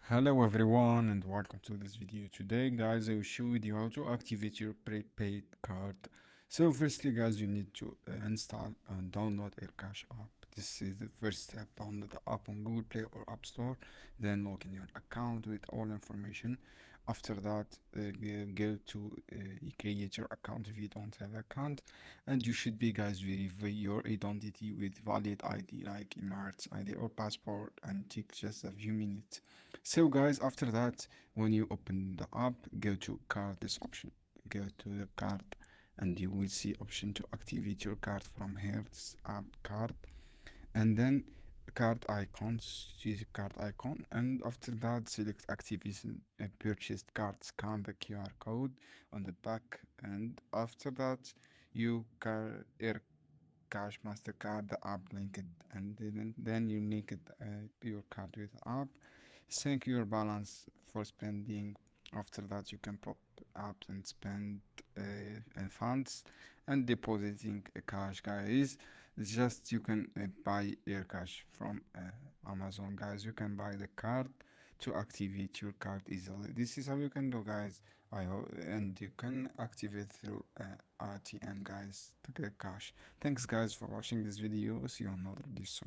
Hello everyone and welcome to this video. Today guys I will show you how to activate your prepaid card. So firstly guys you need to install and download Aircash app. This is the first step. Download the app on Google Play or App Store, then log in your account with all information. After that go to create your account if you don't have account, and you should be guys verify your identity with valid ID like Emirates ID or passport, and take just a few minutes. So guys, after that, when you open the app, go to card, this option, go to the card, and you will see option to activate your card from here, this app card, and then card icons, choose card icon, and after that select activation purchased card, scan the QR code on the back, and after that you air cash mastercard the app link it, and then you link it your card with the app, sync your balance for spending. After that you can pop apps and spend funds, and depositing cash guys. It's just you can buy air cash from Amazon guys. You can buy the card to activate your card easily. This is how you can do guys. I hope, and you can activate through RTN guys to get cash. Thanks guys for watching this video. See you on another video soon.